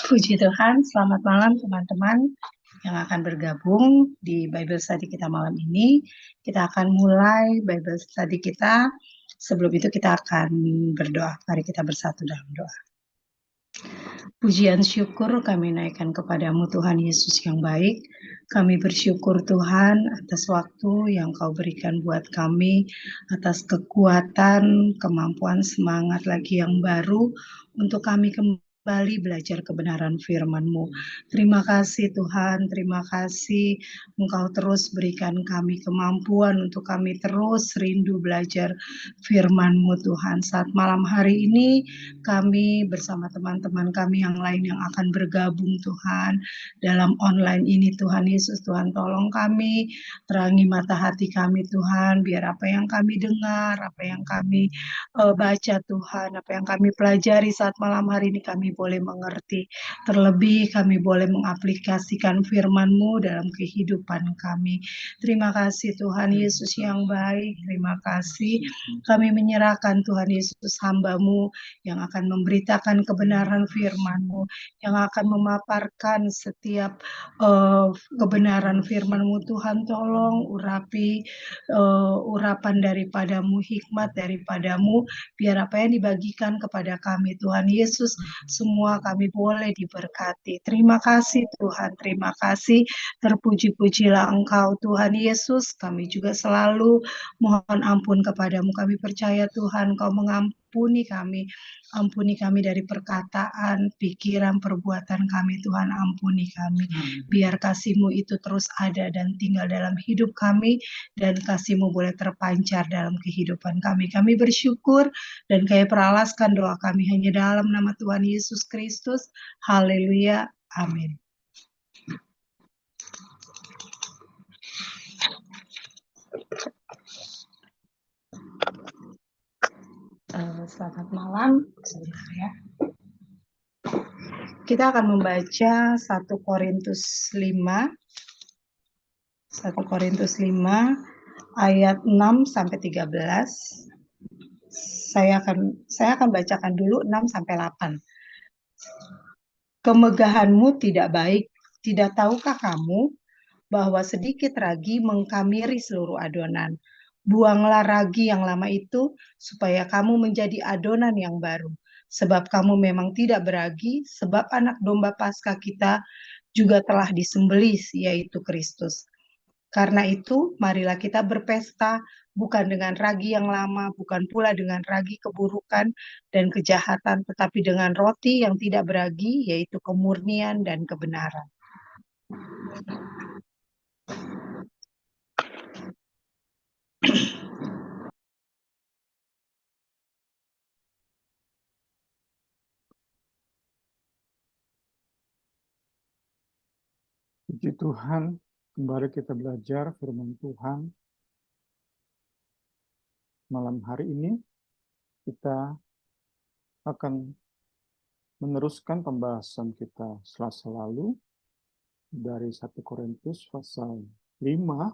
Puji Tuhan, selamat malam teman-teman yang akan bergabung di Bible Study kita malam ini. Kita akan mulai Bible Study kita. Sebelum itu kita akan berdoa. Mari kita bersatu dalam doa. Pujian syukur kami naikkan kepadamu Tuhan Yesus yang baik. Kami bersyukur Tuhan atas waktu yang Kau berikan buat kami, atas kekuatan, kemampuan, semangat lagi yang baru untuk kami kembali belajar kebenaran firman-Mu. Terima kasih Tuhan, terima kasih Engkau terus berikan kami kemampuan untuk kami terus rindu belajar firman-Mu Tuhan. Saat malam hari ini kami bersama teman-teman kami yang lain yang akan bergabung Tuhan dalam online ini Tuhan Yesus, Tuhan tolong kami, terangi mata hati kami Tuhan, biar apa yang kami dengar, apa yang kami baca Tuhan, apa yang kami pelajari saat malam hari ini kami boleh mengerti, terlebih kami boleh mengaplikasikan firman-Mu dalam kehidupan kami. Terima kasih Tuhan Yesus yang baik, terima kasih kami menyerahkan Tuhan Yesus hamba-Mu yang akan memberitakan kebenaran firman-Mu, yang akan memaparkan setiap kebenaran firman-Mu. Tuhan tolong urapi urapan daripadamu, hikmat daripadamu, biar apa yang dibagikan kepada kami Tuhan Yesus, semua kami boleh diberkati. Terima kasih Tuhan, terima kasih, terpuji-pujilah Engkau Tuhan Yesus. Kami juga selalu mohon ampun kepadamu, kami percaya Tuhan Kau mengampuni kami. Ampuni kami dari perkataan, pikiran, perbuatan kami Tuhan, ampuni kami. Biar kasih-Mu itu terus ada dan tinggal dalam hidup kami, dan kasih-Mu boleh terpancar dalam kehidupan kami. Kami bersyukur dan kami peralaskan doa kami hanya dalam nama Tuhan Yesus Kristus. Haleluya. Amin. Selamat malam, sebentar ya. Kita akan membaca 1 Korintus 5. 1 Korintus 5 ayat 6 sampai 13. Saya akan bacakan dulu 6 sampai 8. Kemegahanmu tidak baik, tidak tahukah kamu bahwa sedikit ragi mengkamiri seluruh adonan. Buanglah ragi yang lama itu supaya kamu menjadi adonan yang baru. Sebab kamu memang tidak beragi, sebab anak domba Paskah kita juga telah disembelih, yaitu Kristus. Karena itu, marilah kita berpesta bukan dengan ragi yang lama, bukan pula dengan ragi keburukan dan kejahatan, tetapi dengan roti yang tidak beragi, yaitu kemurnian dan kebenaran. Puji Tuhan, kembali kita belajar firman Tuhan. Malam hari ini kita akan meneruskan pembahasan kita Selasa lalu dari 1 Korintus pasal 5.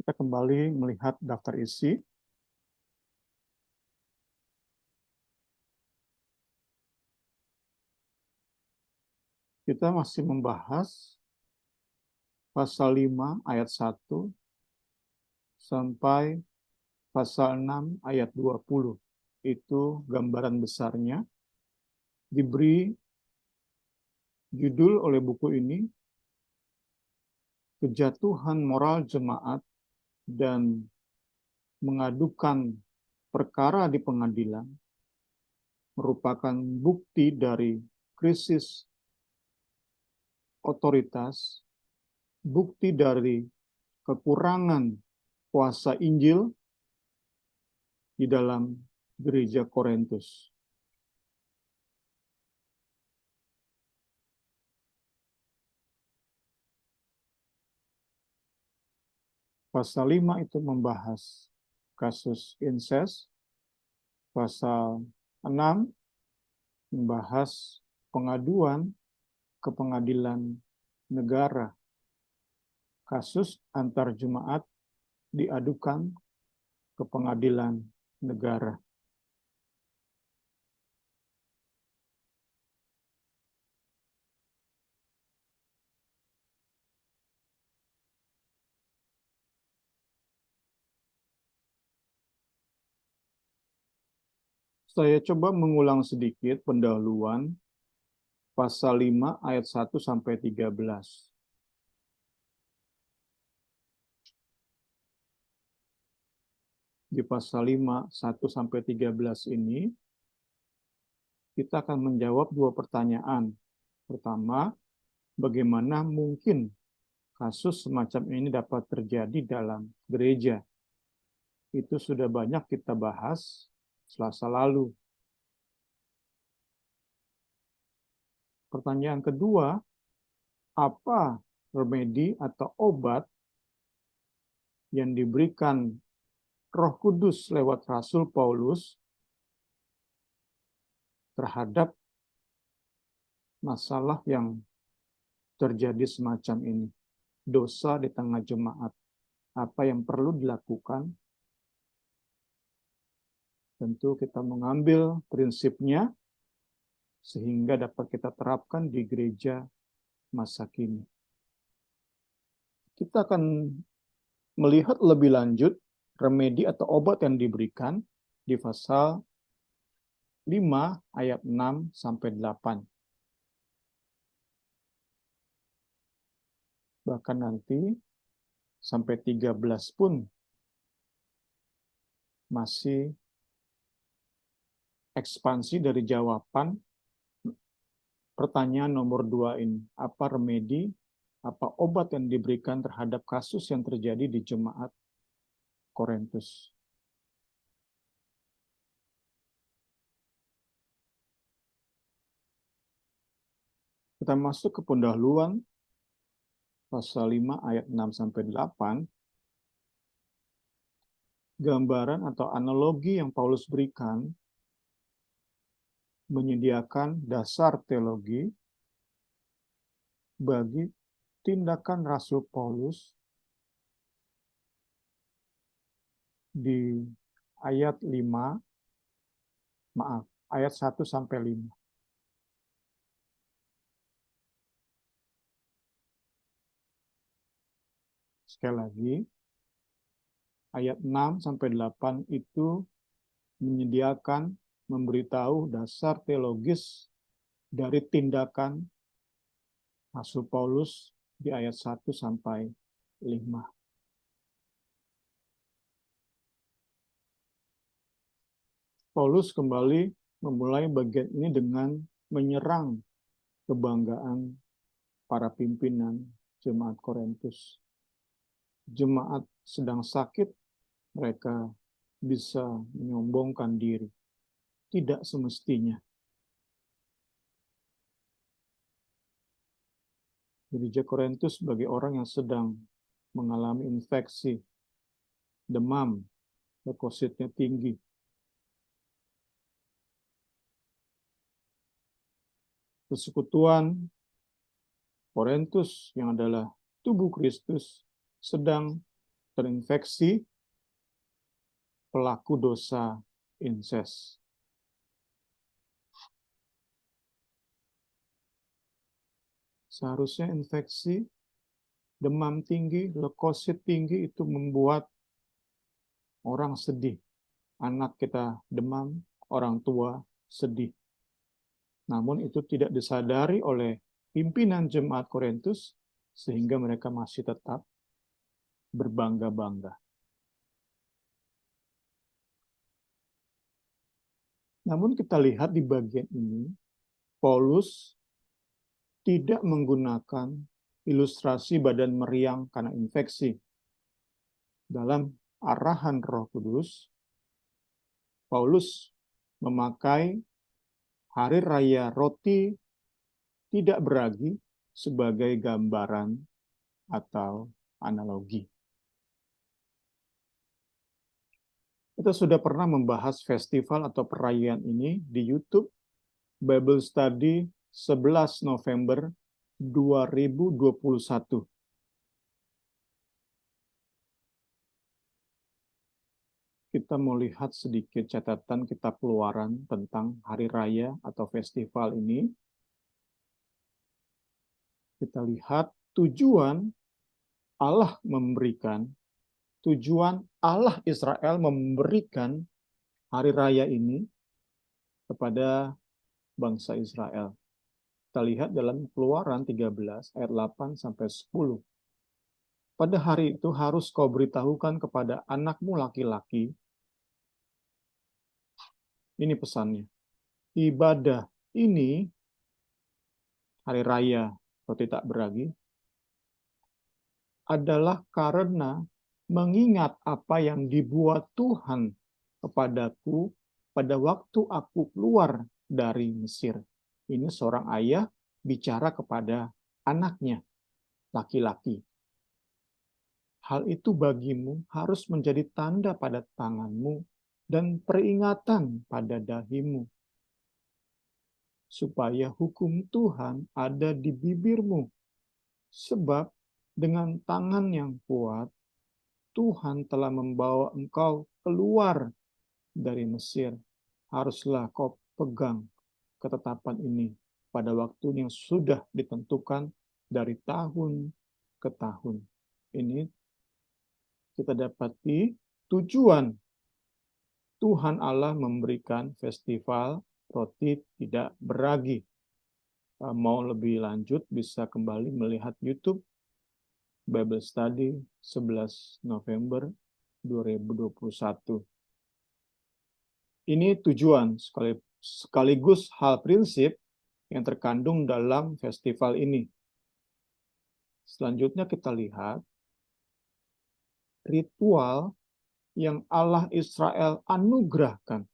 Kita kembali melihat daftar isi. Kita masih membahas pasal 5 ayat 1 sampai pasal 6 ayat 20. Itu gambaran besarnya. Diberi judul oleh buku ini, Kejatuhan Moral Jemaat dan Mengadukan Perkara di Pengadilan, merupakan bukti dari krisis otoritas, bukti dari kekurangan kuasa Injil di dalam gereja Korintus. Pasal 5 itu membahas kasus incest. Pasal 6 membahas pengaduan ke pengadilan negara. Kasus antar jemaat diadukan ke pengadilan negara. Saya coba mengulang sedikit pendahuluan pasal 5 ayat 1 sampai 13. Di pasal 5, 1 sampai 13 ini, kita akan menjawab dua pertanyaan. Pertama, bagaimana mungkin kasus semacam ini dapat terjadi dalam gereja? Itu sudah banyak kita bahas Selasa lalu. Pertanyaan kedua, apa remedi atau obat yang diberikan Roh Kudus lewat Rasul Paulus terhadap masalah yang terjadi semacam ini? Dosa di tengah jemaat. Apa yang perlu dilakukan? Tentu kita mengambil prinsipnya sehingga dapat kita terapkan di gereja masa kini. Kita akan melihat lebih lanjut remedi atau obat yang diberikan di pasal 5 ayat 6 sampai 8. Bahkan nanti sampai 13 pun masih ekspansi dari jawaban pertanyaan nomor 2 ini. Apa remedi, apa obat yang diberikan terhadap kasus yang terjadi di jemaat Korintus? Kita masuk ke pendahuluan pasal 5 ayat 6 sampai 8. Gambaran atau analogi yang Paulus berikan menyediakan dasar teologi bagi tindakan Rasul Paulus di ayat 1 sampai 5. Sekali lagi, ayat 6 sampai 8 itu menyediakan, memberitahu dasar teologis dari tindakan Rasul Paulus di ayat 1 sampai 5. Paulus kembali memulai bagian ini dengan menyerang kebanggaan para pimpinan jemaat Korintus. Jemaat sedang sakit, mereka bisa menyombongkan diri. Tidak semestinya. Gereja Korintus sebagai orang yang sedang mengalami infeksi, demam, leukositnya tinggi. Persekutuan Korintus yang adalah tubuh Kristus sedang terinfeksi pelaku dosa inses. Seharusnya infeksi, demam tinggi, leukosit tinggi itu membuat orang sedih. Anak kita demam, orang tua sedih. Namun itu tidak disadari oleh pimpinan jemaat Korintus sehingga mereka masih tetap berbangga-bangga. Namun kita lihat di bagian ini, Paulus tidak menggunakan ilustrasi badan meriang karena infeksi. Dalam arahan Roh Kudus, Paulus memakai Hari Raya Roti Tidak Beragi sebagai gambaran atau analogi. Kita sudah pernah membahas festival atau perayaan ini di YouTube Bible Study 11 November 2021. kita mau lihat sedikit catatan kitab Keluaran tentang hari raya atau festival ini. Kita lihat tujuan Allah Israel memberikan hari raya ini kepada bangsa Israel. Kita lihat dalam Keluaran 13 ayat 8 sampai 10. Pada hari itu harus kau beritahukan kepada anakmu laki-laki. Ini pesannya. Ibadah ini, hari raya roti tak beragi, adalah karena mengingat apa yang dibuat Tuhan kepadaku pada waktu aku keluar dari Mesir. Ini seorang ayah bicara kepada anaknya, laki-laki. Hal itu bagimu harus menjadi tanda pada tanganmu dan peringatan pada dahimu, supaya hukum Tuhan ada di bibirmu. Sebab dengan tangan yang kuat, Tuhan telah membawa engkau keluar dari Mesir. Haruslah kau pegang ketetapan ini pada waktu yang sudah ditentukan dari tahun ke tahun. Ini kita dapati tujuan Tuhan Allah memberikan festival roti tidak beragi. Mau lebih lanjut bisa kembali melihat YouTube Bible Study 11 November 2021. Ini tujuan sekaligus hal prinsip yang terkandung dalam festival ini. Selanjutnya kita lihat ritual yang Allah Israel anugerahkan.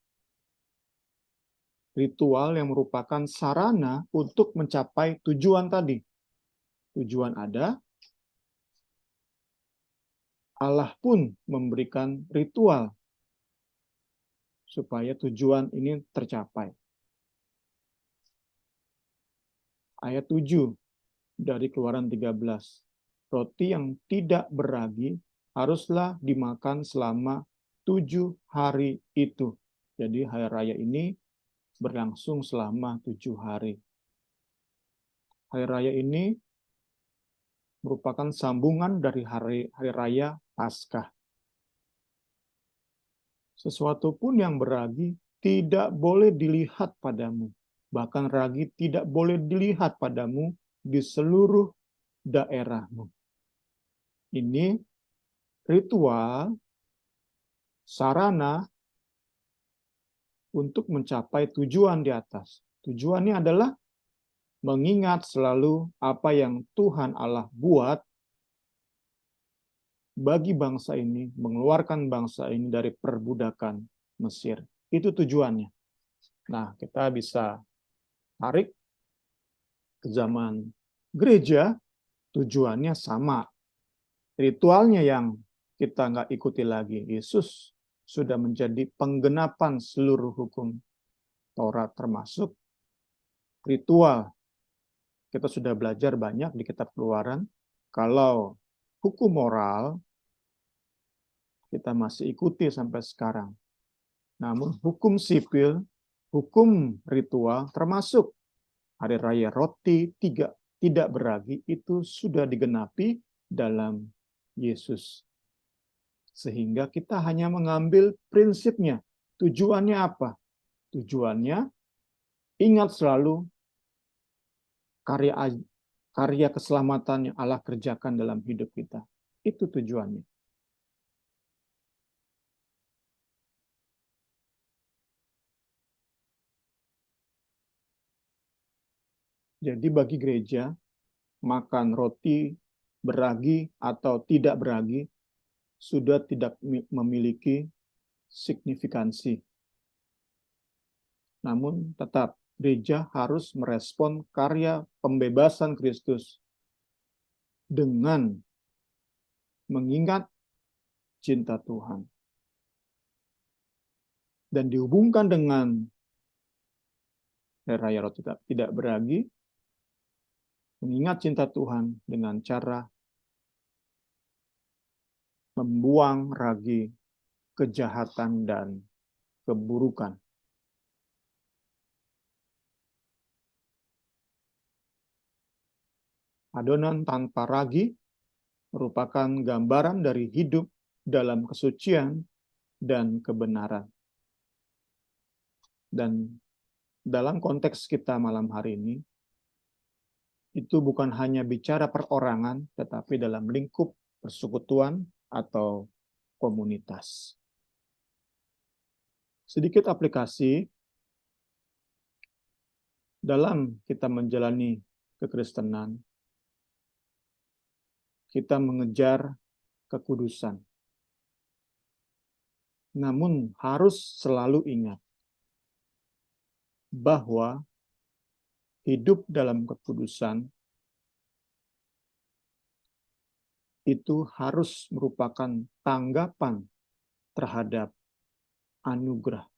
Ritual yang merupakan sarana untuk mencapai tujuan tadi. Tujuan ada, Allah pun memberikan ritual supaya tujuan ini tercapai. Ayat 7 dari Keluaran 13. Roti yang tidak beragi haruslah dimakan selama 7 hari itu. Jadi hari raya ini berlangsung selama 7 hari. Hari raya ini merupakan sambungan dari hari raya Paskah. Sesuatu pun yang beragi tidak boleh dilihat padamu. Bahkan ragi tidak boleh dilihat padamu di seluruh daerahmu. Ini ritual, sarana untuk mencapai tujuan di atas. Tujuannya adalah mengingat selalu apa yang Tuhan Allah buat bagi bangsa ini, mengeluarkan bangsa ini dari perbudakan Mesir. Itu tujuannya. Nah, kita bisa tarik ke zaman gereja, tujuannya sama. Ritualnya yang kita nggak ikuti lagi. Yesus sudah menjadi penggenapan seluruh hukum Taurat, termasuk ritual. Kita sudah belajar banyak di kitab Keluaran. Kalau hukum moral, kita masih ikuti sampai sekarang. Namun hukum sipil, hukum ritual, termasuk hari raya roti tidak beragi, itu sudah digenapi dalam Yesus. Sehingga kita hanya mengambil prinsipnya. Tujuannya apa? Tujuannya ingat selalu karya keselamatan yang Allah kerjakan dalam hidup kita. Itu tujuannya. Jadi bagi gereja, makan roti beragi atau tidak beragi sudah tidak memiliki signifikansi. Namun tetap gereja harus merespon karya pembebasan Kristus dengan mengingat cinta Tuhan. Dan dihubungkan dengan hari raya roti tidak beragi, mengingat cinta Tuhan dengan cara membuang ragi kejahatan dan keburukan. Adonan tanpa ragi merupakan gambaran dari hidup dalam kesucian dan kebenaran. Dan dalam konteks kita malam hari ini, itu bukan hanya bicara perorangan, tetapi dalam lingkup persekutuan atau komunitas. Sedikit aplikasi dalam kita menjalani kekristenan, kita mengejar kekudusan. Namun harus selalu ingat bahwa hidup dalam kekudusan itu harus merupakan tanggapan terhadap anugerah.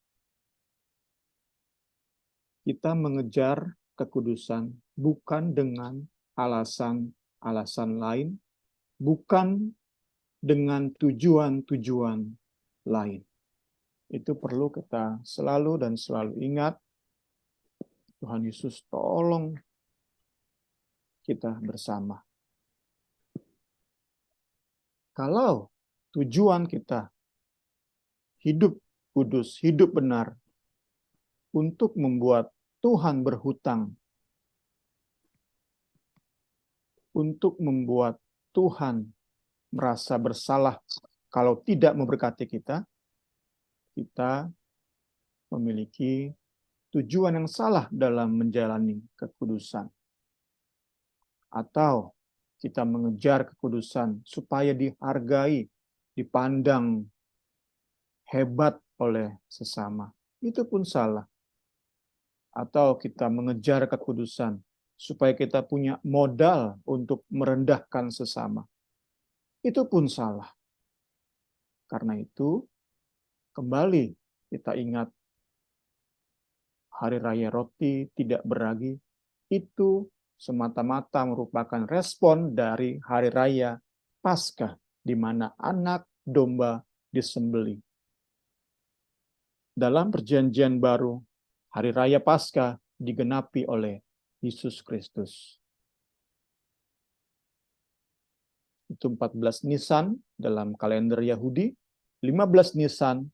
Kita mengejar kekudusan bukan dengan alasan-alasan lain, bukan dengan tujuan-tujuan lain. Itu perlu kita selalu dan selalu ingat. Tuhan Yesus tolong kita bersama. Kalau tujuan kita hidup kudus, hidup benar, untuk membuat Tuhan berhutang, untuk membuat Tuhan merasa bersalah kalau tidak memberkati kita, kita memiliki tujuan yang salah dalam menjalani kekudusan. Atau kita mengejar kekudusan supaya dihargai, dipandang hebat oleh sesama. Itu pun salah. Atau kita mengejar kekudusan supaya kita punya modal untuk merendahkan sesama. Itu pun salah. Karena itu, kembali kita ingat Hari Raya Roti Tidak Beragi itu semata-mata merupakan respon dari Hari Raya Paskah, di mana anak domba disembelih. Dalam Perjanjian Baru, Hari Raya Paskah digenapi oleh Yesus Kristus. Itu 14 Nisan dalam kalender Yahudi, 15 Nisan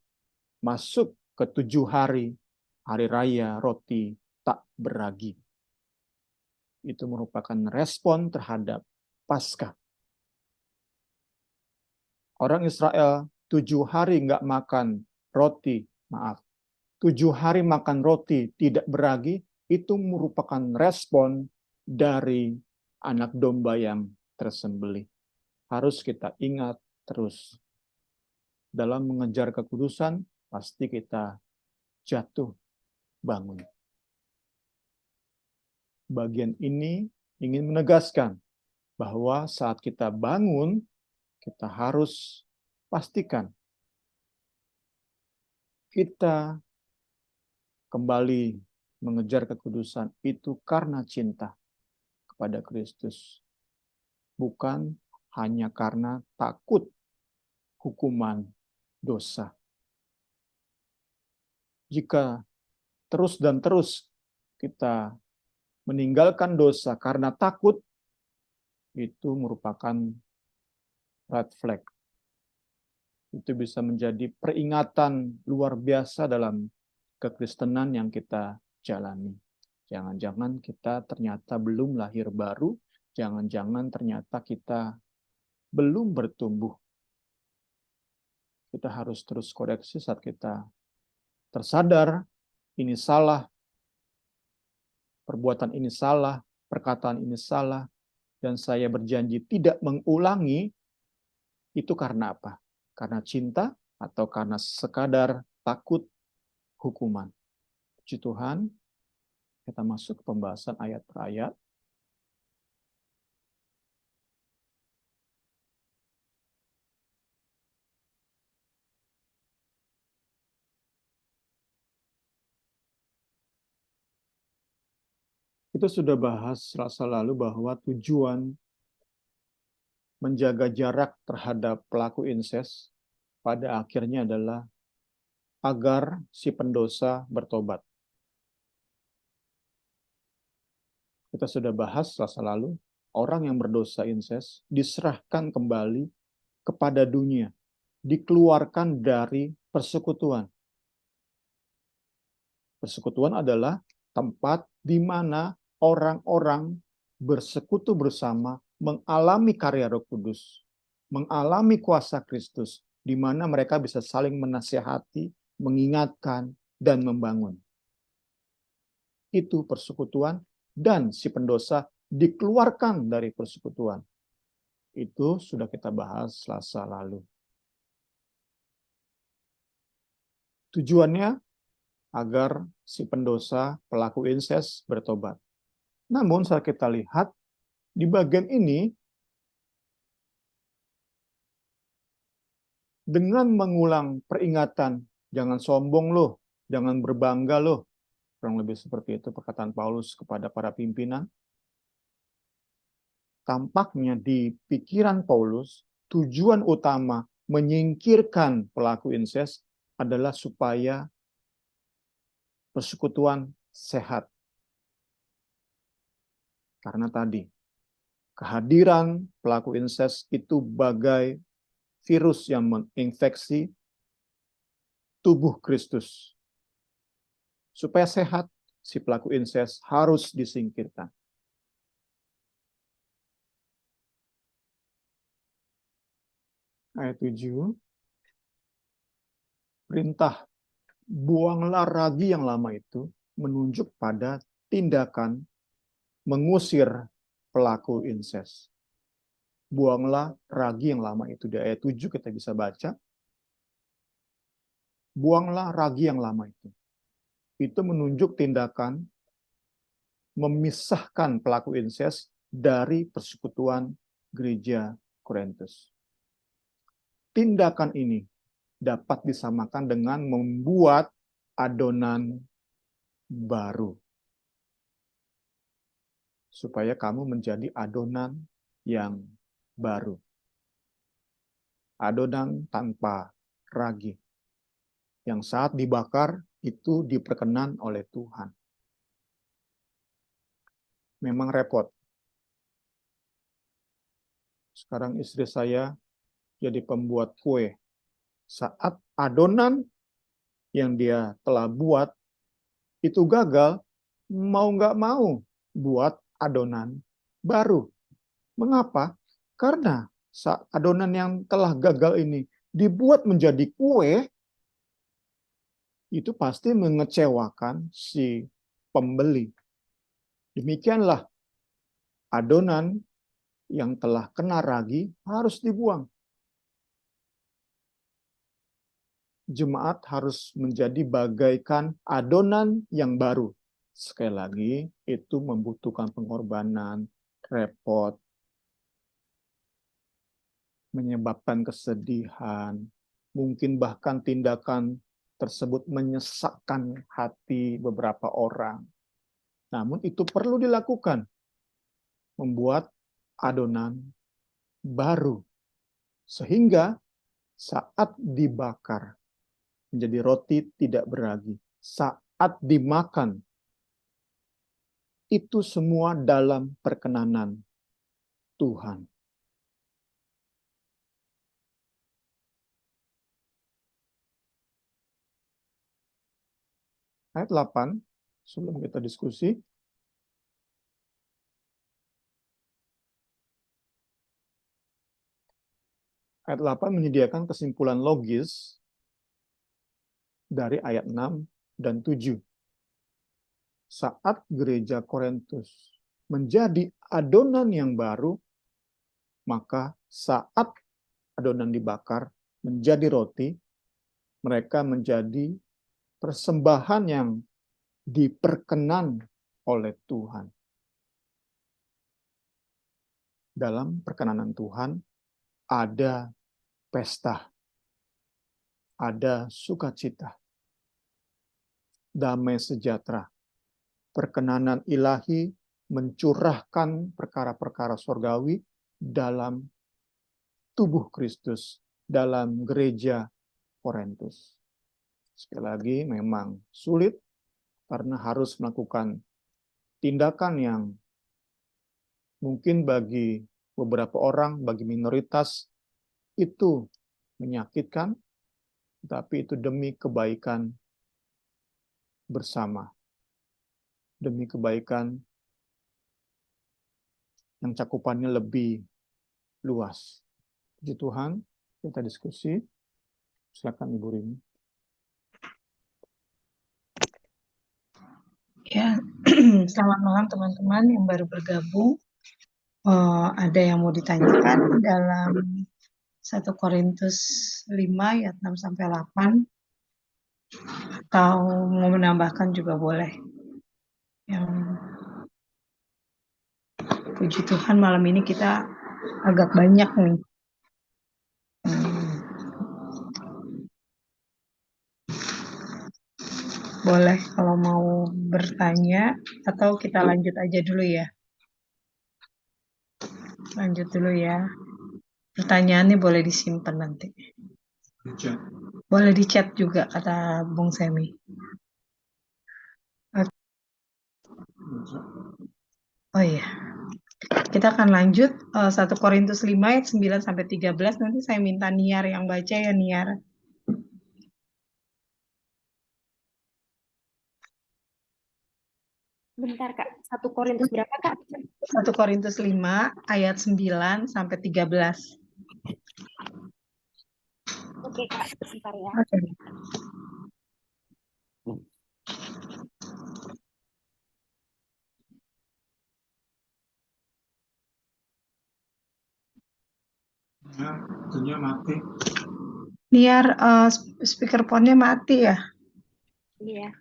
masuk ke 7 hari Raya Roti Tak Beragi. Itu merupakan respon terhadap Paskah. Orang Israel 7 hari nggak makan roti, 7 hari makan roti tidak beragi, itu merupakan respon dari anak domba yang tersembelih. Harus kita ingat terus. Dalam mengejar kekudusan, pasti kita jatuh bangun. Bagian ini ingin menegaskan bahwa saat kita bangun, kita harus pastikan kita kembali mengejar kekudusan itu karena cinta kepada Kristus. Bukan hanya karena takut hukuman dosa. Jika terus dan terus kita meninggalkan dosa karena takut, itu merupakan red flag. Itu bisa menjadi peringatan luar biasa dalam kekristenan yang kita jalani. Jangan-jangan kita ternyata belum lahir baru, jangan-jangan ternyata kita belum bertumbuh. Kita harus terus koreksi saat kita tersadar ini salah, perbuatan ini salah, perkataan ini salah, dan saya berjanji tidak mengulangi. Itu karena apa? Karena cinta atau karena sekadar takut hukuman? Puji Tuhan, kita masuk ke pembahasan ayat per ayat. Kita sudah bahas Selasa lalu bahwa tujuan menjaga jarak terhadap pelaku incest pada akhirnya adalah agar si pendosa bertobat. Kita sudah bahas selasa lalu, orang yang berdosa inses diserahkan kembali kepada dunia, dikeluarkan dari persekutuan. Persekutuan adalah tempat di mana orang-orang bersekutu bersama, mengalami karya Roh Kudus, mengalami kuasa Kristus, di mana mereka bisa saling menasihati, mengingatkan, dan membangun. Itu persekutuan, dan si pendosa dikeluarkan dari persekutuan. Itu sudah kita bahas selasa lalu. Tujuannya agar si pendosa pelaku inses bertobat. Namun saat kita lihat di bagian ini, dengan mengulang peringatan, jangan sombong loh, jangan berbangga loh, kurang lebih seperti itu perkataan Paulus kepada para pimpinan. Tampaknya di pikiran Paulus, tujuan utama menyingkirkan pelaku inses adalah supaya persekutuan sehat. Karena tadi, kehadiran pelaku inses itu bagai virus yang menginfeksi tubuh Kristus. Supaya sehat, si pelaku inses harus disingkirkan. Ayat 7, perintah buanglah ragi yang lama itu menunjuk pada tindakan mengusir pelaku inses. Buanglah ragi yang lama itu. Di ayat 7 kita bisa baca, buanglah ragi yang lama itu. Itu menunjuk tindakan memisahkan pelaku inses dari persekutuan gereja Korintus. Tindakan ini dapat disamakan dengan membuat adonan baru. Supaya kamu menjadi adonan yang baru. Adonan tanpa ragi. Yang saat dibakar itu diperkenan oleh Tuhan. Memang repot. Sekarang istri saya jadi pembuat kue. Saat adonan yang dia telah buat itu gagal, mau nggak mau buat adonan baru. Mengapa? Karena saat adonan yang telah gagal ini dibuat menjadi kue, itu pasti mengecewakan si pembeli. Demikianlah adonan yang telah kena ragi harus dibuang. Jemaat harus menjadi bagaikan adonan yang baru. Sekali lagi, itu membutuhkan pengorbanan, repot, menyebabkan kesedihan, mungkin bahkan tindakan tersebut menyesakkan hati beberapa orang. Namun itu perlu dilakukan, membuat adonan baru, sehingga saat dibakar menjadi roti tidak beragi, saat dimakan itu semua dalam perkenanan Tuhan. Ayat 8, sebelum kita diskusi. Ayat 8 menyediakan kesimpulan logis dari ayat 6 dan 7. Saat gereja Korintus menjadi adonan yang baru, maka saat adonan dibakar menjadi roti, mereka menjadi persembahan yang diperkenan oleh Tuhan. Dalam perkenanan Tuhan ada pesta, ada sukacita, damai sejahtera. Perkenanan ilahi mencurahkan perkara-perkara surgawi dalam tubuh Kristus dalam gereja Korintus. Sekali lagi, memang sulit karena harus melakukan tindakan yang mungkin bagi beberapa orang, bagi minoritas, itu menyakitkan, tapi itu demi kebaikan bersama, demi kebaikan yang cakupannya lebih luas. Puji Tuhan, kita diskusi. Silakan Ibu Rini. Ya, selamat malam teman-teman yang baru bergabung. Ada yang mau ditanyakan dalam 1 Korintus 5 ayat 6 sampai 8 atau mau menambahkan juga boleh. Yang puji Tuhan malam ini kita agak banyak nih. Boleh kalau mau bertanya atau kita lanjut aja dulu ya. Lanjut dulu ya. Pertanyaannya boleh disimpan nanti. Boleh di chat juga kata Bung Semi. Oh iya. Kita akan lanjut 1 Korintus 5 ayat 9 sampai 13. Nanti saya minta Niar yang baca ya, Niar. Bentar Kak, 1 Korintus berapa Kak? 1 Korintus 5 ayat 9 sampai 13. Oke Kak, sebentar ya. Oke. Itunya mati. Niar, speakerphone-nya mati ya? Iya.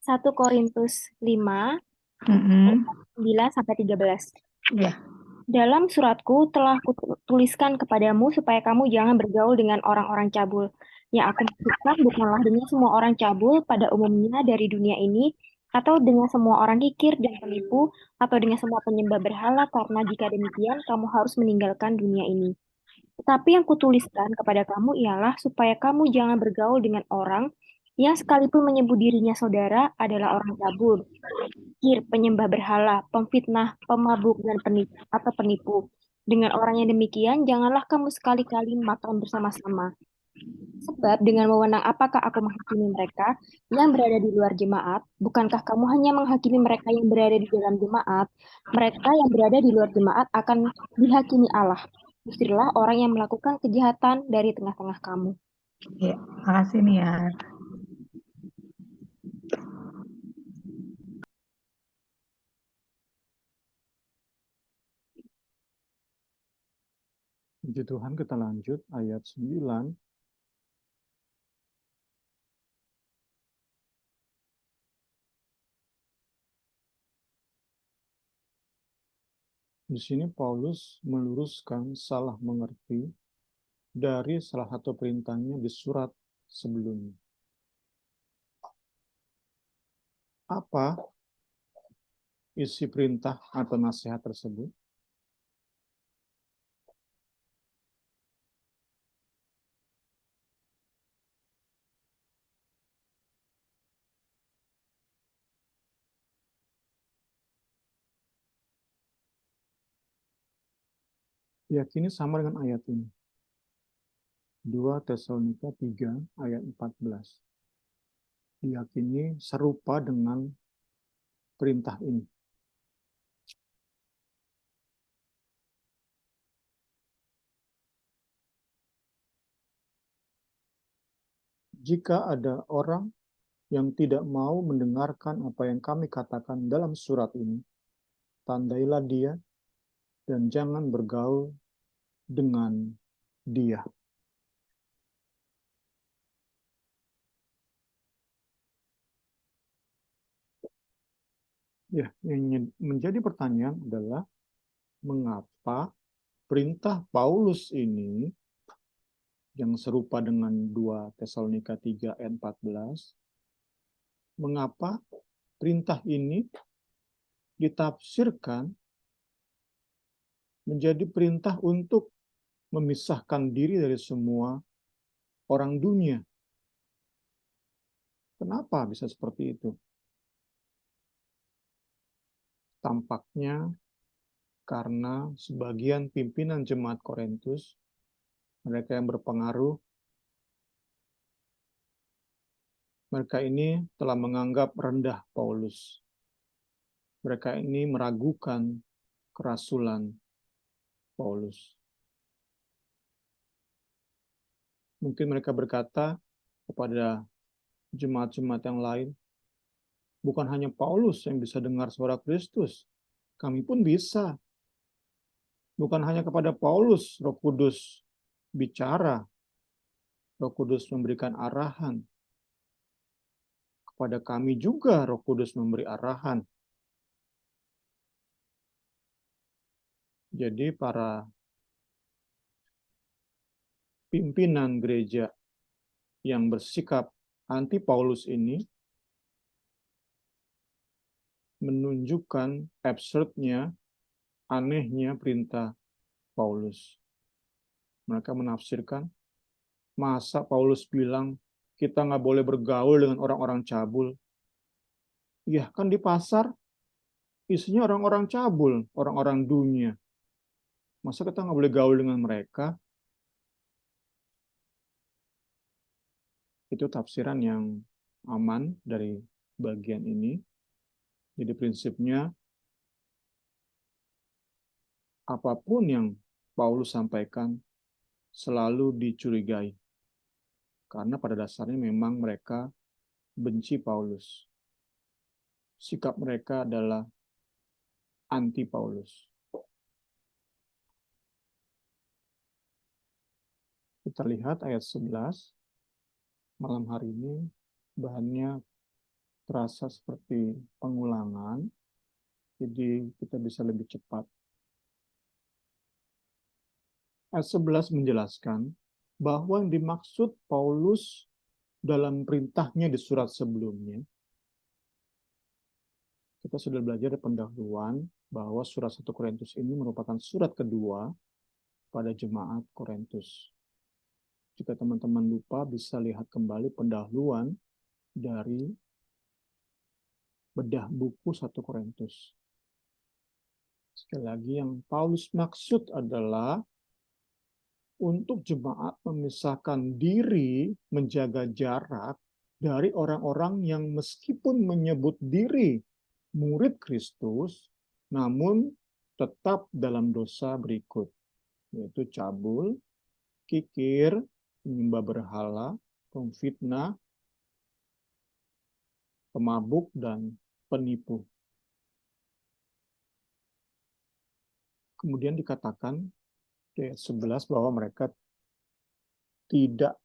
1 Korintus 5 Mm-mm. 9 sampai 13. Iya. Dalam suratku telah kutuliskan kepadamu supaya kamu jangan bergaul dengan orang-orang cabul. Yang aku maksudkan bukanlah dengan semua orang cabul pada umumnya dari dunia ini, atau dengan semua orang kikir dan penipu, atau dengan semua penyembah berhala, karena jika demikian kamu harus meninggalkan dunia ini. Tetapi yang kutuliskan kepada kamu ialah supaya kamu jangan bergaul dengan orang yang sekalipun menyebut dirinya saudara adalah orang cabul, kikir, penyembah berhala, pemfitnah, pemabuk, dan penipu. Dengan orang yang demikian, janganlah kamu sekali-kali makan bersama-sama. Sebab dengan wewenang apakah aku menghakimi mereka yang berada di luar jemaat? Bukankah kamu hanya menghakimi mereka yang berada di dalam jemaat? Mereka yang berada di luar jemaat akan dihakimi Allah. Usirlah orang yang melakukan kejahatan dari tengah-tengah kamu. Ya, makasih Niar. Puji Tuhan, kita lanjut ayat 9. Di sini Paulus meluruskan salah mengerti dari salah satu perintahnya di surat sebelumnya. Apa isi perintah atau nasihat tersebut? Yakini sama dengan ayat ini. 2 Tesalonika 3 ayat 14. Diyakini serupa dengan perintah ini. Jika ada orang yang tidak mau mendengarkan apa yang kami katakan dalam surat ini, tandailah dia dan jangan bergaul dengan dia. Ya, yang menjadi pertanyaan adalah mengapa perintah Paulus ini yang serupa dengan 2 Tesalonika 3 ayat 14, mengapa perintah ini ditafsirkan menjadi perintah untuk memisahkan diri dari semua orang dunia. Kenapa bisa seperti itu? Tampaknya karena sebagian pimpinan jemaat Korintus, mereka yang berpengaruh, mereka ini telah menganggap rendah Paulus. Mereka ini meragukan kerasulan Paulus. Mungkin mereka berkata kepada jemaat-jemaat yang lain, bukan hanya Paulus yang bisa dengar suara Kristus, kami pun bisa. Bukan hanya kepada Paulus Roh Kudus bicara, Roh Kudus memberikan arahan. Kepada kami juga Roh Kudus memberi arahan. Jadi para pimpinan gereja yang bersikap anti Paulus ini menunjukkan absurdnya, anehnya perintah Paulus. Mereka menafsirkan, masa Paulus bilang kita nggak boleh bergaul dengan orang-orang cabul? Ya kan di pasar isinya orang-orang cabul, orang-orang dunia. Masa kita nggak boleh gaul dengan mereka? Itu tafsiran yang aman dari bagian ini. Jadi prinsipnya, apapun yang Paulus sampaikan selalu dicurigai. Karena pada dasarnya memang mereka benci Paulus. Sikap mereka adalah anti Paulus. Kita lihat ayat 11. Malam hari ini bahannya terasa seperti pengulangan. Jadi kita bisa lebih cepat. Ayat 11 menjelaskan bahwa yang dimaksud Paulus dalam perintahnya di surat sebelumnya, kita sudah belajar di pendahuluan bahwa surat 1 Korintus ini merupakan surat kedua pada jemaat Korintus. Jika teman-teman lupa, bisa lihat kembali pendahuluan dari bedah buku 1 Korintus. Sekali lagi, yang Paulus maksud adalah untuk jemaat memisahkan diri, menjaga jarak dari orang-orang yang meskipun menyebut diri murid Kristus, namun tetap dalam dosa berikut, yaitu cabul, kikir, menyembah berhala, pemfitnah, pemabuk, dan penipu. Kemudian dikatakan di ayat 11 bahwa mereka tidak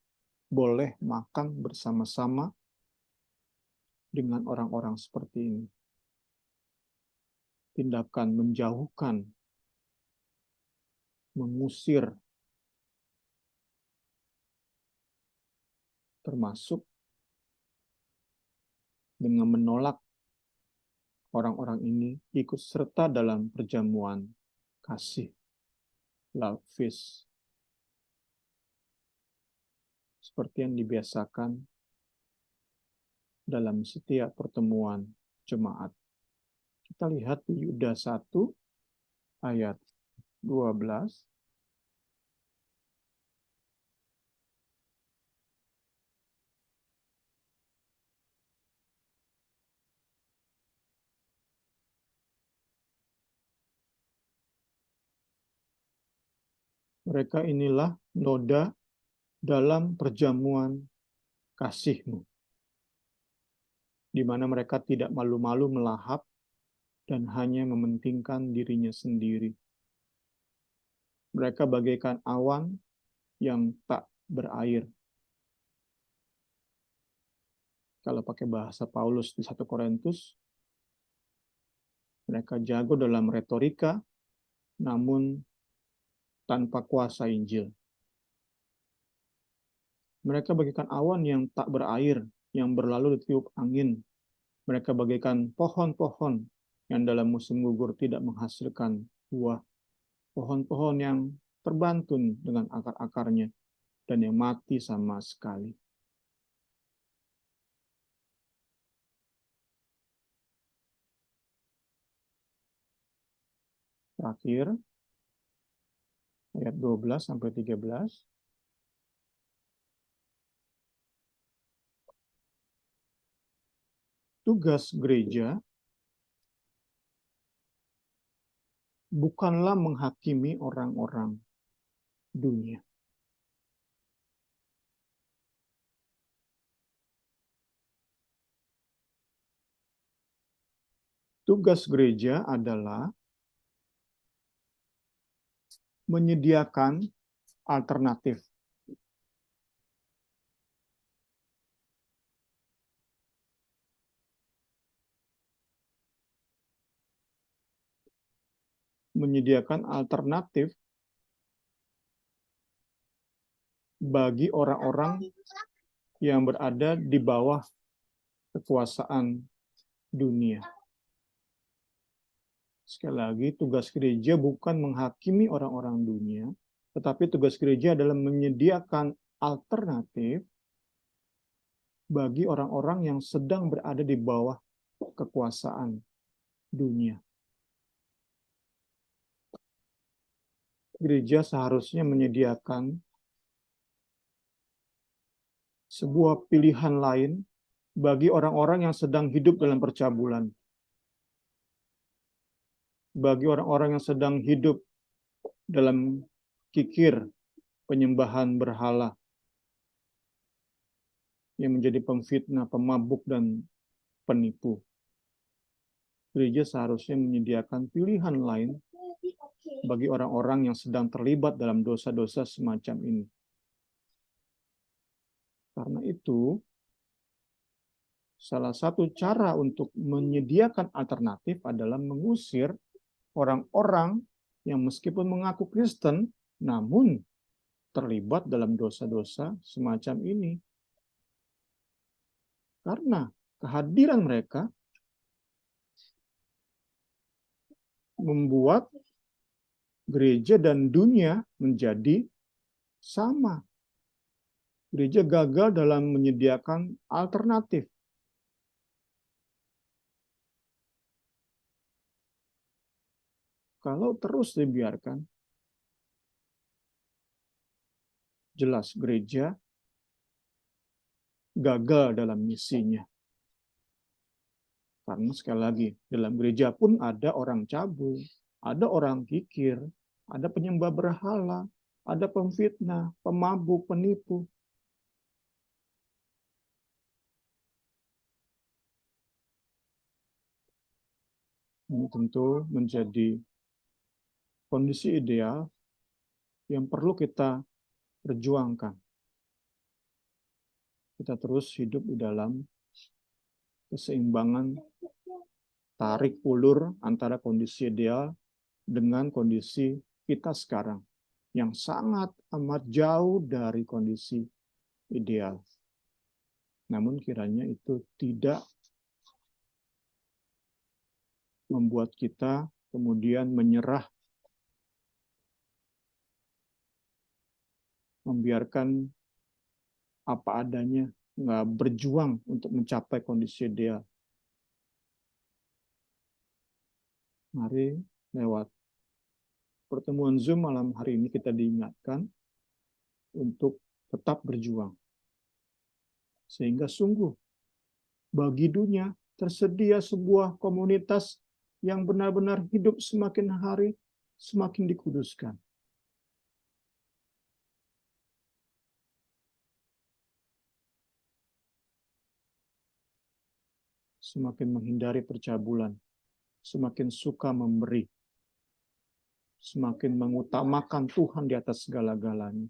boleh makan bersama-sama dengan orang-orang seperti ini. Tindakan menjauhkan, mengusir, termasuk dengan menolak orang-orang ini ikut serta dalam perjamuan kasih, love feast, seperti yang dibiasakan dalam setiap pertemuan jemaat. Kita lihat di Yuda 1 ayat 12. Mereka inilah noda dalam perjamuan kasihmu, di mana mereka tidak malu-malu melahap dan hanya mementingkan dirinya sendiri. Mereka bagaikan awan yang tak berair. Kalau pakai bahasa Paulus di 1 Korintus, mereka jago dalam retorika, namun tanpa kuasa Injil. Mereka bagaikan awan yang tak berair, yang berlalu ditiup angin. Mereka bagaikan pohon-pohon yang dalam musim gugur tidak menghasilkan buah. Pohon-pohon yang terbantun dengan akar-akarnya dan yang mati sama sekali. Terakhir, ayat 12 sampai 13. Tugas gereja bukanlah menghakimi orang-orang dunia. Tugas gereja adalah menyediakan alternatif. Menyediakan alternatif bagi orang-orang yang berada di bawah kekuasaan dunia. Sekali lagi, tugas gereja bukan menghakimi orang-orang dunia, tetapi tugas gereja adalah menyediakan alternatif bagi orang-orang yang sedang berada di bawah kekuasaan dunia. Gereja seharusnya menyediakan sebuah pilihan lain bagi orang-orang yang sedang hidup dalam percabulan. Bagi orang-orang yang sedang hidup dalam kikir penyembahan berhala yang menjadi pemfitnah, pemabuk, dan penipu. Gereja seharusnya menyediakan pilihan lain bagi orang-orang yang sedang terlibat dalam dosa-dosa semacam ini. Karena itu, salah satu cara untuk menyediakan alternatif adalah mengusir orang-orang yang meskipun mengaku Kristen, namun terlibat dalam dosa-dosa semacam ini. Karena kehadiran mereka membuat gereja dan dunia menjadi sama. Gereja gagal dalam menyediakan alternatif. Kalau terus dibiarkan, jelas gereja gagal dalam misinya. Karena sekali lagi, dalam gereja pun ada orang cabul, ada orang kikir, ada penyembah berhala, ada pemfitnah, pemabuk, penipu. Ini tentu menjadi kondisi ideal yang perlu kita perjuangkan. Kita terus hidup di dalam keseimbangan tarik ulur antara kondisi ideal dengan kondisi kita sekarang yang sangat amat jauh dari kondisi ideal. Namun kiranya itu tidak membuat kita kemudian menyerah, membiarkan apa adanya, nggak berjuang untuk mencapai kondisi ideal. Mari lewat pertemuan Zoom malam hari ini kita diingatkan untuk tetap berjuang. Sehingga sungguh bagi dunia tersedia sebuah komunitas yang benar-benar hidup semakin hari semakin dikuduskan. Semakin menghindari percabulan, semakin suka memberi, semakin mengutamakan Tuhan di atas segala-galanya.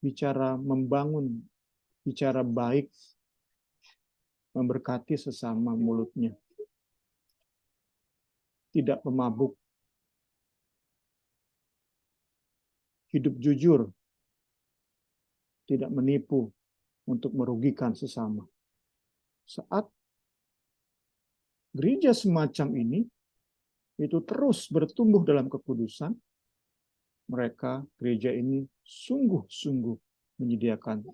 Bicara membangun, bicara baik, memberkati sesama mulutnya. Tidak pemabuk, hidup jujur, tidak menipu untuk merugikan sesama. Saat gereja semacam ini itu terus bertumbuh dalam kekudusan, mereka, gereja ini sungguh-sungguh menyediakan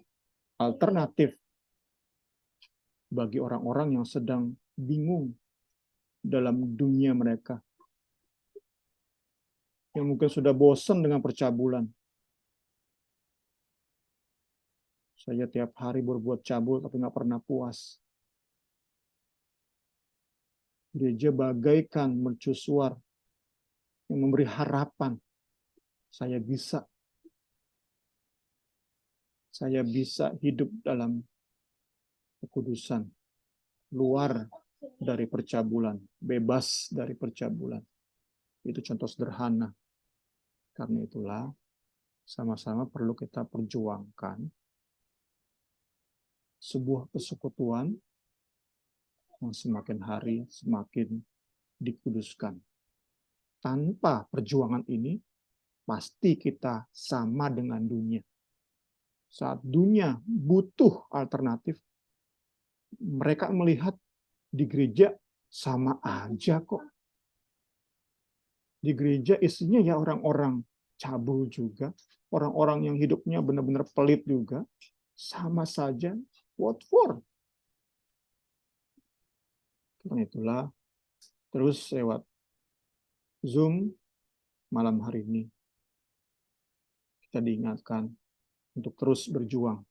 alternatif bagi orang-orang yang sedang bingung dalam dunia mereka, yang mungkin sudah bosan dengan percabulan. Saya tiap hari berbuat cabul tapi nggak pernah puas. Gereja bagaikan mercusuar yang memberi harapan. Saya bisa hidup dalam kekudusan, luar dari percabulan, bebas dari percabulan. Itu contoh sederhana. Karena itulah sama-sama perlu kita perjuangkan sebuah persekutuan yang semakin hari semakin dikuduskan. Tanpa perjuangan ini, pasti kita sama dengan dunia. Saat dunia butuh alternatif, mereka melihat di gereja sama aja kok. Di gereja isinya ya orang-orang cabul juga, orang-orang yang hidupnya benar-benar pelit juga, sama saja, what for? Karena itulah, terus lewat Zoom malam hari ini, kita diingatkan untuk terus berjuang.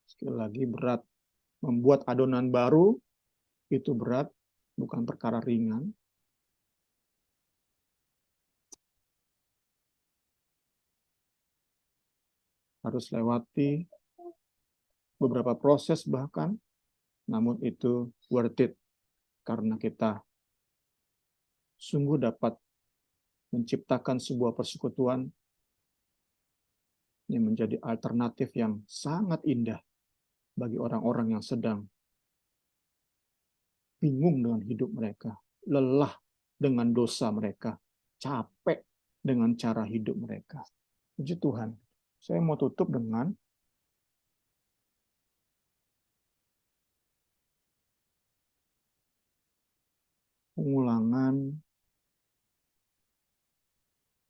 Sekali lagi berat. Membuat adonan baru itu berat, bukan perkara ringan. Harus lewati beberapa proses bahkan, namun itu worth it. Karena kita sungguh dapat menciptakan sebuah persekutuan yang menjadi alternatif yang sangat indah bagi orang-orang yang sedang bingung dengan hidup mereka, lelah dengan dosa mereka, capek dengan cara hidup mereka. Puji Tuhan. Saya mau tutup dengan pengulangan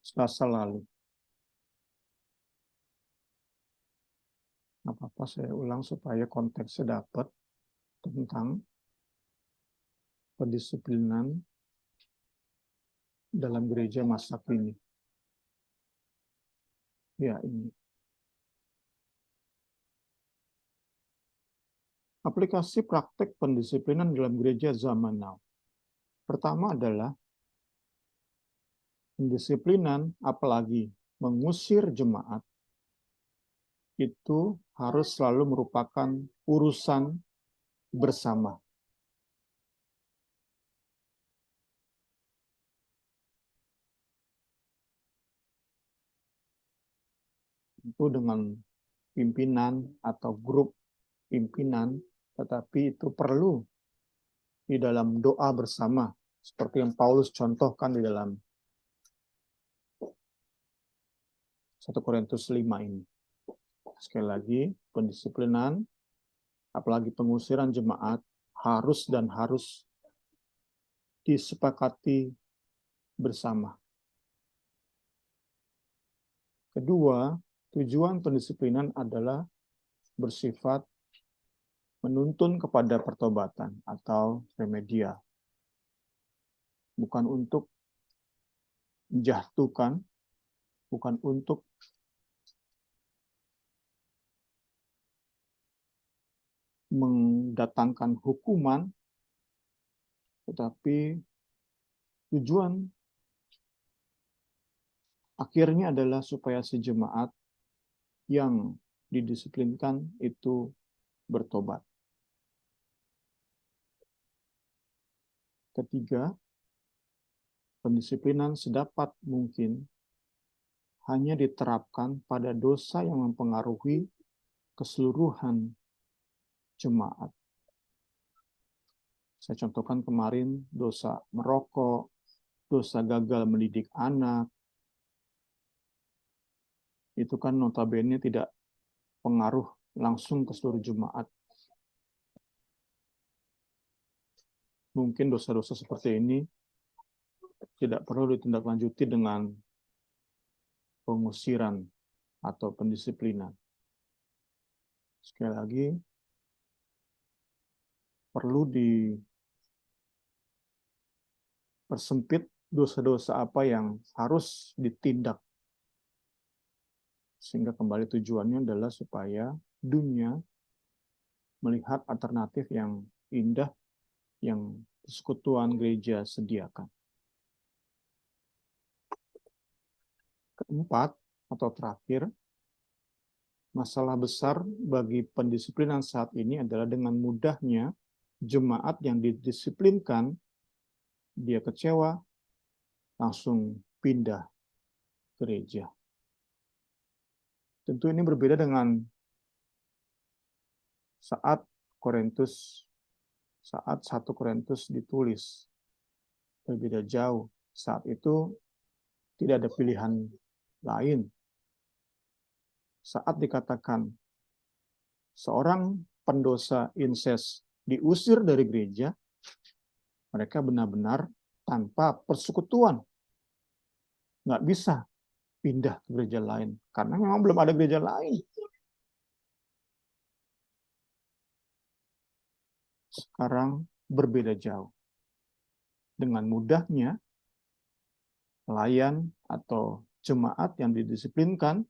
Selasa lalu. Apa-apa saya ulang supaya konteksnya dapat tentang pendisiplinan dalam gereja masa kini. Ya, ini. Aplikasi praktek pendisiplinan dalam gereja zaman now. Pertama adalah pendisiplinan, apalagi mengusir jemaat, itu harus selalu merupakan urusan bersama. Itu dengan pimpinan atau grup pimpinan, tetapi itu perlu di dalam doa bersama, seperti yang Paulus contohkan di dalam 1 Korintus 5 ini. Sekali lagi, pendisiplinan, apalagi pengusiran jemaat, harus disepakati bersama. Kedua, tujuan pendisiplinan adalah bersifat menuntun kepada pertobatan atau remedial. Bukan untuk menjatuhkan, bukan untuk mendatangkan hukuman, tetapi tujuan akhirnya adalah supaya si jemaat yang didisiplinkan itu bertobat. Ketiga, pendisiplinan sedapat mungkin hanya diterapkan pada dosa yang mempengaruhi keseluruhan jemaat. Saya contohkan kemarin dosa merokok, dosa gagal mendidik anak. Itu kan notabene tidak pengaruh langsung ke seluruh jemaat. Mungkin dosa-dosa seperti ini tidak perlu ditindaklanjuti dengan pengusiran atau pendisiplinan. Sekali lagi, perlu dipersempit dosa-dosa apa yang harus ditindak. Sehingga kembali tujuannya adalah supaya dunia melihat alternatif yang indah yang persekutuan gereja sediakan. Keempat, atau terakhir, masalah besar bagi pendisiplinan saat ini adalah dengan mudahnya jemaat yang didisiplinkan, dia kecewa, langsung pindah gereja. Tentu ini berbeda dengan saat 1 Korintus ditulis. Berbeda jauh. Saat itu tidak ada pilihan lain. Saat dikatakan seorang pendosa inses diusir dari gereja, mereka benar-benar tanpa persekutuan. Nggak bisa pindah ke gereja lain. Karena memang belum ada gereja lain. Sekarang berbeda jauh. Dengan mudahnya, pelayan atau jemaat yang didisiplinkan,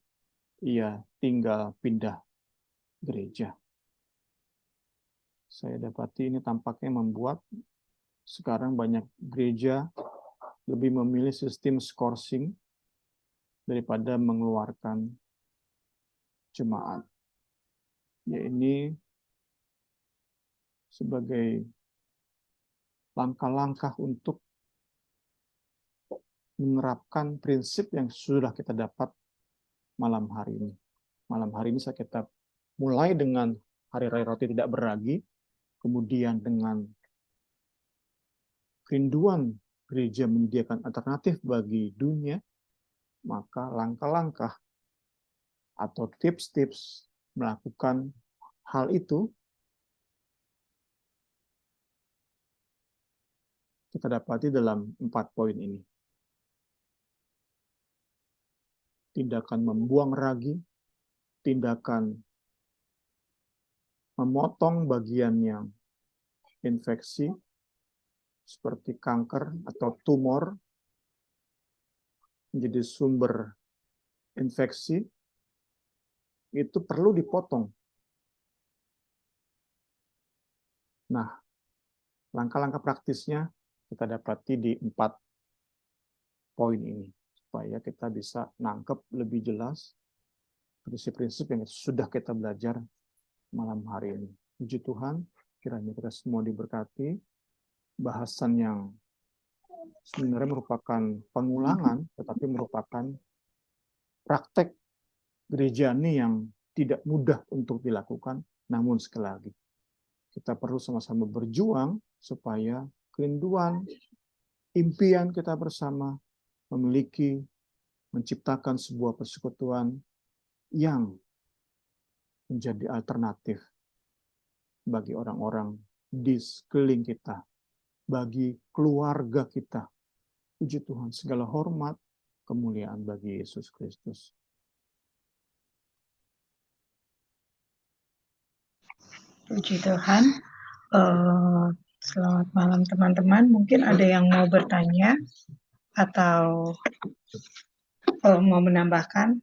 ia tinggal pindah gereja. Saya dapati ini tampaknya membuat sekarang banyak gereja lebih memilih sistem skorsing daripada mengeluarkan jemaat. Ya, ini sebagai langkah-langkah untuk menerapkan prinsip yang sudah kita dapat malam hari ini. Malam hari ini kita mulai dengan Hari Raya Roti Tidak Beragi, kemudian dengan kerinduan gereja menyediakan alternatif bagi dunia, maka langkah-langkah atau tips-tips melakukan hal itu kita dapati dalam 4 poin ini. Tindakan membuang ragi, tindakan memotong bagian yang infeksi, seperti kanker atau tumor, menjadi sumber infeksi, itu perlu dipotong. Nah, langkah-langkah praktisnya kita dapati di 4 poin ini, supaya kita bisa nangkep lebih jelas prinsip-prinsip yang sudah kita belajar malam hari ini. Puji Tuhan, kiranya kita semua diberkati. Bahasan yang sebenarnya merupakan pengulangan, tetapi merupakan praktek gerejani yang tidak mudah untuk dilakukan, namun sekali lagi, kita perlu sama-sama berjuang supaya kerinduan, impian kita bersama menciptakan sebuah persekutuan yang menjadi alternatif bagi orang-orang di sekeliling kita, bagi keluarga kita. Puji Tuhan, segala hormat, kemuliaan bagi Yesus Kristus. Puji Tuhan. Selamat malam teman-teman. Mungkin ada yang mau bertanya atau mau menambahkan.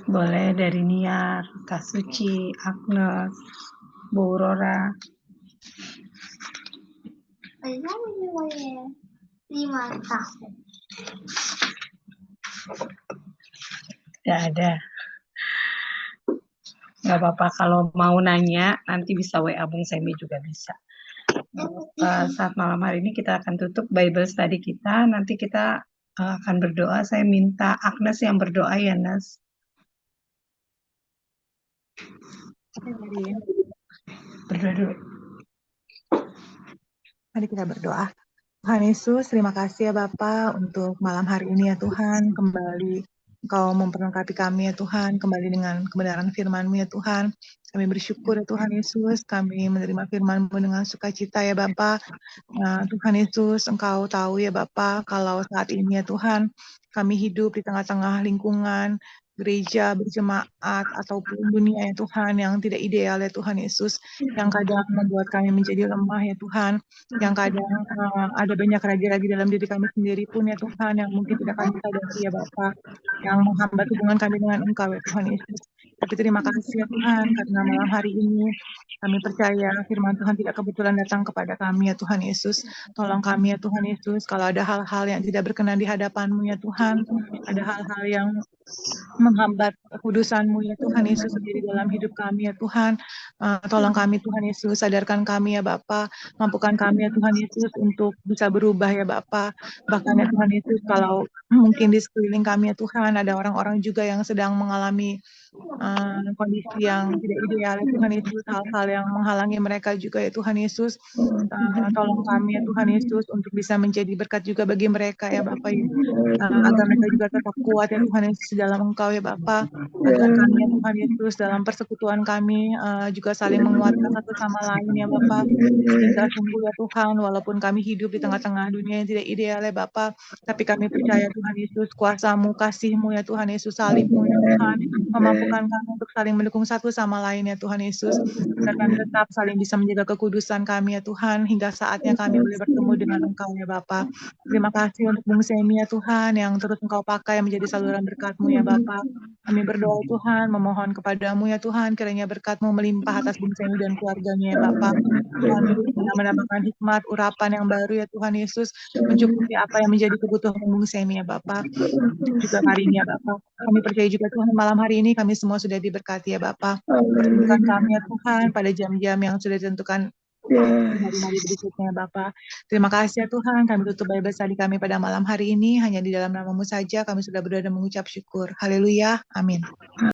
Boleh dari Niar, Kak Suci, Agnes, Bu Aurora. Tidak ada. Nggak apa-apa, kalau mau nanya nanti bisa WA Bung Semi juga bisa. Saat malam hari ini kita akan tutup Bible study kita. Nanti kita akan berdoa. Saya minta Agnes yang berdoa ya, Nes. Berdoa dulu. Mari kita berdoa. Tuhan Yesus, terima kasih ya Bapak untuk malam hari ini ya Tuhan. Kembali Engkau memperlengkapi kami ya Tuhan, kembali dengan kebenaran firman-Mu ya Tuhan. Kami bersyukur ya Tuhan Yesus, kami menerima firman-Mu dengan sukacita ya Bapa. Tuhan Yesus, Engkau tahu ya Bapa, kalau saat ini ya Tuhan, kami hidup di tengah-tengah lingkungan gereja berjemaat ataupun dunia ya Tuhan yang tidak ideal ya Tuhan Yesus, yang kadang membuat kami menjadi lemah ya Tuhan, yang kadang ada banyak raja-raja dalam diri kami sendiri pun ya Tuhan yang mungkin tidak kami sadari ya Bapa, yang menghambat hubungan kami dengan Engkau ya Tuhan Yesus. Tapi terima kasih ya Tuhan, karena malam hari ini kami percaya firman Tuhan tidak kebetulan datang kepada kami ya Tuhan Yesus. Tolong kami ya Tuhan Yesus, kalau ada hal-hal yang tidak berkenan di hadapan-Mu ya Tuhan, ada hal-hal yang menghambat kudusan-Mu ya Tuhan Yesus sendiri dalam hidup kami ya Tuhan. Tolong kami Tuhan Yesus, sadarkan kami ya Bapa, mampukan kami ya Tuhan Yesus untuk bisa berubah ya Bapa. Bahkan ya Tuhan Yesus, kalau mungkin di sekeliling kami ya Tuhan ada orang-orang juga yang sedang mengalami kondisi yang tidak ideal ya Tuhan Yesus, hal-hal yang menghalangi mereka juga ya Tuhan Yesus. Tolong kami ya Tuhan Yesus untuk bisa menjadi berkat juga bagi mereka ya Bapa ya. Agar mereka juga tetap kuat ya Tuhan Yesus di dalam Engkau ya Bapa, agar kami ya Tuhan Yesus dalam persekutuan kami juga saling menguatkan satu sama lain ya Bapa, sehingga sungguh ya Tuhan, walaupun kami hidup di tengah-tengah dunia yang tidak ideal ya Bapa, tapi kami percaya Tuhan Yesus, kuasa-Mu, kasih-Mu ya Tuhan Yesus, salib-Mu ya Tuhan, memampukan kami untuk saling mendukung satu sama lain ya Tuhan Yesus, agar kami tetap saling bisa menjaga kekudusan kami ya Tuhan, hingga saatnya kami boleh bertemu dengan Engkau ya Bapa. Terima kasih untuk Bung Semi ya Tuhan, yang terus Engkau pakai menjadi saluran berkat-Mu ya Bapa. Kami berdoa Tuhan, memohon kepadamu ya Tuhan, kiranya berkat-Mu melimpah atas Bung Semi dan keluarganya ya Bapa. Tuhan bisa menambahkan hikmat, urapan yang baru ya Tuhan Yesus, mencukupi apa yang menjadi kebutuhan Bung Semi ya Bapa. Juga hari ini ya Bapa. Kami percaya juga Tuhan, malam hari ini kami semua sudah diberkati ya Bapa. Pertemukan kami ya Tuhan pada jam-jam yang sudah ditentukan di hari-hari berikutnya Bapa. Terima kasih ya Tuhan, kami tutup Bible study kami pada malam hari ini, hanya di dalam nama-Mu saja kami sudah berdoa dan mengucap syukur. Haleluya, amin.